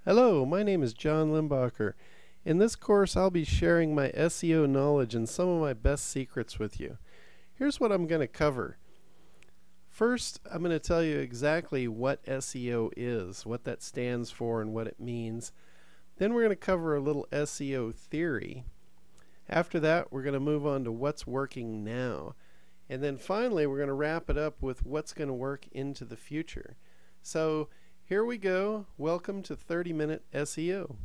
Hello, my name is John Limbacher. In this course, I'll be sharing my SEO knowledge and some of my best secrets with you. Here's what I'm going to cover. First, I'm going to tell you exactly what SEO is, what that stands for, and what it means. Then we're going to cover a little SEO theory. After that, we're going to move on to what's working now. And then finally, we're going to wrap it up with what's going to work into the future. So here we go. Welcome to 30-Minute SEO.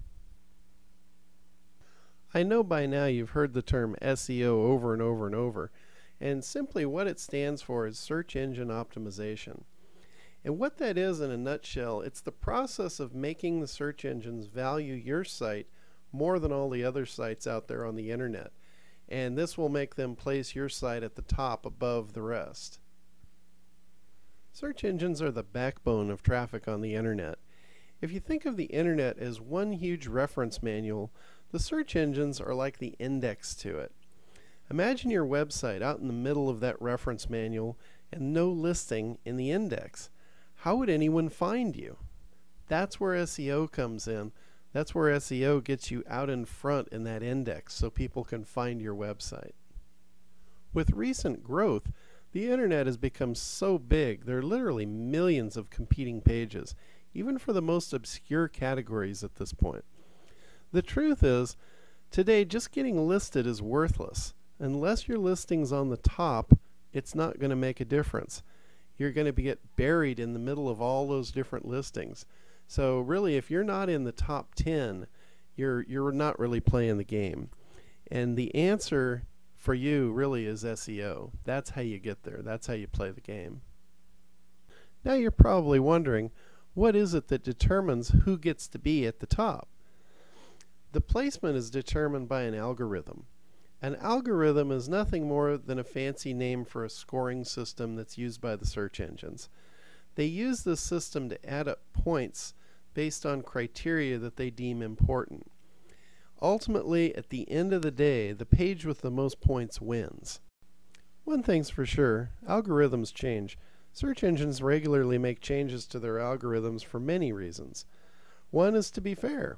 I know by now you've heard the term SEO over and over and over, and simply what it stands for is search engine optimization. And what that is in a nutshell, it's the process of making the search engines value your site more than all the other sites out there on the internet. And this will make them place your site at the top above the rest. Search engines are the backbone of traffic on the internet. If you think of the internet as one huge reference manual, the search engines are like the index to it. Imagine your website out in the middle of that reference manual and no listing in the index. How would anyone find you? That's where SEO comes in. That's where SEO gets you out in front in that index so people can find your website. With recent growth, the internet has become so big, there are literally millions of competing pages, even for the most obscure categories at this point. The truth is, today just getting listed is worthless. Unless your listing's on the top, it's not going to make a difference. You're going to get buried in the middle of all those different listings. So really, if you're not in the top 10, you're not really playing the game. And the answer for you really is SEO. That's how you get there. That's how you play the game. Now you're probably wondering, what is it that determines who gets to be at the top? The placement is determined by an algorithm. An algorithm is nothing more than a fancy name for a scoring system that's used by the search engines. They use this system to add up points based on criteria that they deem important. Ultimately, at the end of the day, the page with the most points wins. One thing's for sure, algorithms change. Search engines regularly make changes to their algorithms for many reasons. One is to be fair.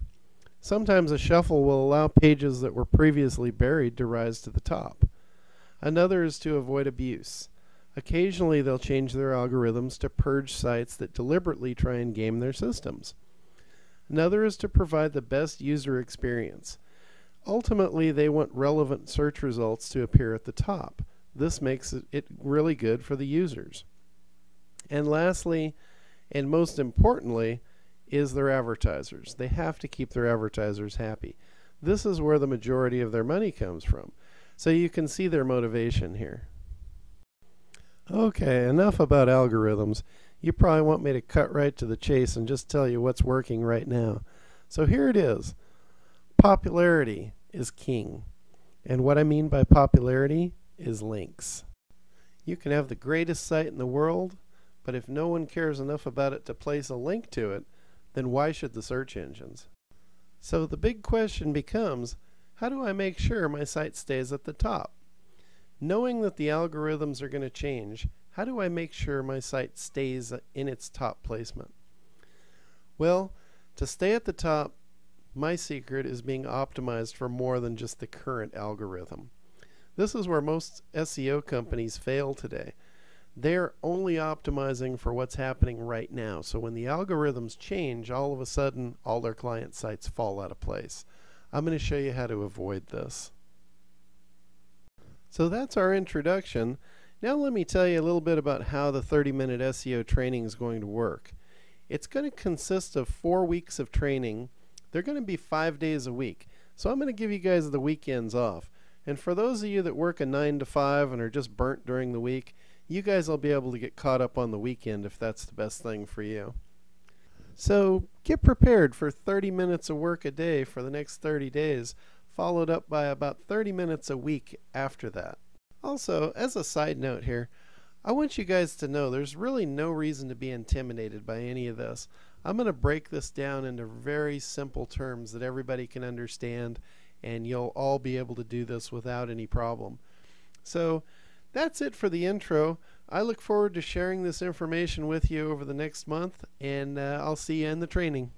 Sometimes a shuffle will allow pages that were previously buried to rise to the top. Another is to avoid abuse. Occasionally they'll change their algorithms to purge sites that deliberately try and game their systems. Another is to provide the best user experience. Ultimately, they want relevant search results to appear at the top. This makes it really good for the users. And lastly, and most importantly, is their advertisers. They have to keep their advertisers happy. This is where the majority of their money comes from. So you can see their motivation here. Okay, enough about algorithms. You probably want me to cut right to the chase and just tell you what's working right now. So here it is. Popularity is king. And what I mean by popularity is links. You can have the greatest site in the world, but if no one cares enough about it to place a link to it, then why should the search engines? So the big question becomes, how do I make sure my site stays at the top? Knowing that the algorithms are going to change, how do I make sure my site stays in its top placement? Well, to stay at the top, my secret is being optimized for more than just the current algorithm. This is where most SEO companies fail today. They're only optimizing for what's happening right now. So when the algorithms change, all of a sudden, all their client sites fall out of place. I'm going to show you how to avoid this. So that's our introduction. Now let me tell you a little bit about how the 30-minute SEO training is going to work. It's going to consist of 4 weeks of training. They're going to be 5 days a week. So I'm going to give you guys the weekends off. And for those of you that work a 9 to 5 and are just burnt during the week, you guys will be able to get caught up on the weekend if that's the best thing for you. So get prepared for 30 minutes of work a day for the next 30 days, followed up by about 30 minutes a week after that. Also, as a side note here, I want you guys to know there's really no reason to be intimidated by any of this. I'm going to break this down into very simple terms that everybody can understand, and you'll all be able to do this without any problem. So that's it for the intro. I look forward to sharing this information with you over the next month, and I'll see you in the training.